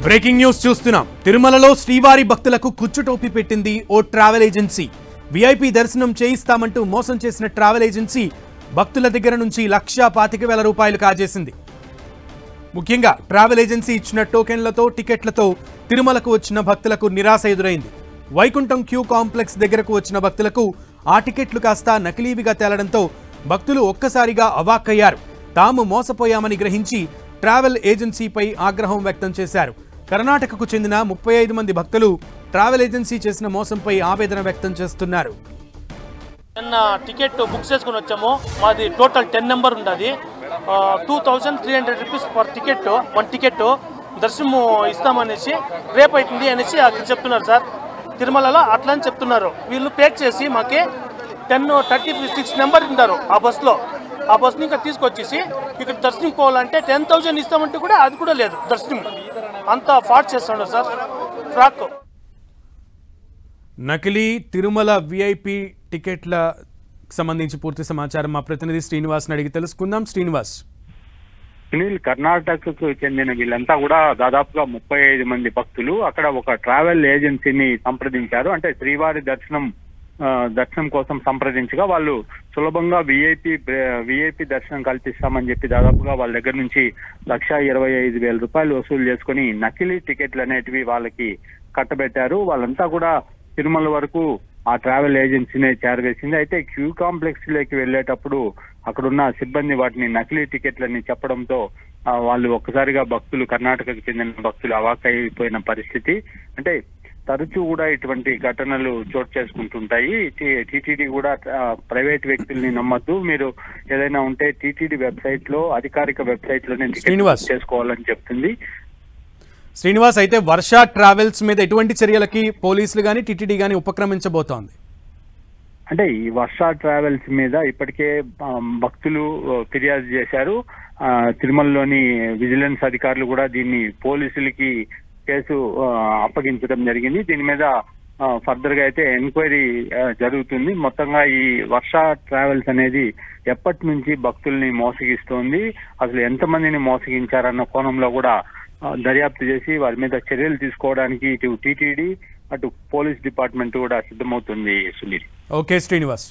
Breaking news చూస్తున్నాం. తిరుమలలో శ్రీవారి భక్తులకు కుచ్చుటోపి పెట్టింది ఓ ట్రావెల్ ఏజెన్సీ. విఐపి దర్శనం చేయిస్తామంటూ మోసం చేసిన ట్రావెల్ ఏజెన్సీ భక్తుల దగ్గర నుంచి 1,25,000 రూపాయలు కాజేసింది. ముఖ్యంగా ట్రావెల్ ఏజెన్సీ ఇచ్చిన టోకెన్లతో టికెట్లతో తిరుమలకు వచ్చిన భక్తులకు నిరాశ ఎదురైంది. వైకుంఠం క్యూ కాంప్లెక్స్ దగ్గరకు వచ్చిన భక్తులకు ఆ టికెట్లు కాస్త నకిలీవిగా తేలడంతో భక్తులు ఒక్కసారిగా అవాక్కయ్యారు. తాము మోసపోయామని గ్రహించి ట్రావెల్ ఏజెన్సీపై ఆగ్రహం వ్యక్తం చేశారు. కర్ణాటకకు చెందిన 35 మంది భక్తులు ట్రావెల్ ఏజెన్సీ చేసిన మోసంపై ఆవేదన వ్యక్తం చేస్తున్నారు. నిన్న టికెట్ బుక్ చేసుకుని వచ్చాము. మాది టోటల్ 10 నెంబర్ ఉంది. 2300 రూపీస్ పర్ టికెట్, 1 టికెట్ దర్శనం ఇస్తామనేసి రేపు అవుతుంది అనేసి అక్కడ చెప్తున్నారు సార్. తిరుమలలో అట్లా అని చెప్తున్నారు. వీళ్ళు పేక్ చేసి మాకి 10:36 నెంబర్ ఉంటారు ఆ బస్సులో. ఆ బస్సుని ఇంకా తీసుకొచ్చేసి ఇక్కడ దర్శనం పోవాలంటే 10,000 ఇస్తామంటే కూడా అది కూడా లేదు. దర్శనం అంతా ఫాట్ చేస్తున్నారు సార్. ఫ్రాక్ నకిలీ తిరుమల విఐపి టికెట్ల సంబంధించి పూర్తి సమాచారం మా ప్రతినిధి శ్రీనివాస్ని అడిగి తెలుసుకుందాం. శ్రీనివాస్. సునీల్, కర్ణాటకకు చెందిన వీళ్ళంతా కూడా దాదాపుగా 35 మంది భక్తులు అక్కడ ఒక ట్రావెల్ ఏజెన్సీని సంప్రదించారు. అంటే శ్రీవారి దర్శనం కోసం సంప్రదించగా వాళ్ళు సులభంగా విఐపి దర్శనం కల్పిస్తామని చెప్పి దాదాపుగా వాళ్ళ దగ్గర నుంచి 1,25,000 రూపాయలు వసూలు చేసుకుని నకిలీ టికెట్లు అనేటివి వాళ్ళకి కట్టబెట్టారు. వాళ్ళంతా కూడా తిరుమల వరకు ఆ ట్రావెల్ ఏజెన్సీనే చేరవేసింది. అయితే క్యూ కాంప్లెక్స్ లోకి వెళ్లేటప్పుడు అక్కడున్న సిబ్బంది వాటిని నకిలీ టికెట్లని చెప్పడంతో వాళ్ళు ఒక్కసారిగా కర్ణాటకకు చెందిన భక్తులు అవాక్కైపోయిన పరిస్థితి. అంటే తరచూ కూడా ఇటువంటి ఘటనలు చోటు చేసుకుంటుంటాయి. టీటీడీ కూడా ప్రైవేట్ వ్యక్తుల్ని నమ్మద్దు, మీరు ఏదైనా ఉంటే టీటీడీ వెబ్సైట్ లో, అధికారిక వెబ్సైట్ లోనే చేసుకోవాలని చెప్తుంది. శ్రీనివాస్, అయితే వర్ష ట్రావెల్స్ మీద ఎటువంటి చర్యలకి పోలీసులు గానీ టీటీడీ గానీ ఉపక్రమించబోతోంది? అంటే ఈ వర్ష ట్రావెల్స్ మీద ఇప్పటికే భక్తులు ఫిర్యాదు చేశారు. తిరుమలలోని విజిలెన్స్ అధికారులు కూడా దీన్ని పోలీసులకి కేసు అప్పగించడం జరిగింది. దీని మీద ఫర్దర్ గా అయితే ఎంక్వైరీ జరుగుతుంది. మొత్తంగా ఈ వర్ష ట్రావెల్స్ అనేది ఎప్పటి నుంచి భక్తుల్ని మోసగిస్తోంది, అసలు ఎంతమందిని మోసగించారన్న కోణంలో కూడా దర్యాప్తు చేసి వారి మీద చర్యలు తీసుకోవడానికి ఇటు టీటీడీ అటు పోలీస్ డిపార్ట్మెంట్ కూడా సిద్ధమవుతుంది. సునీల్. ఓకే శ్రీనివాస్.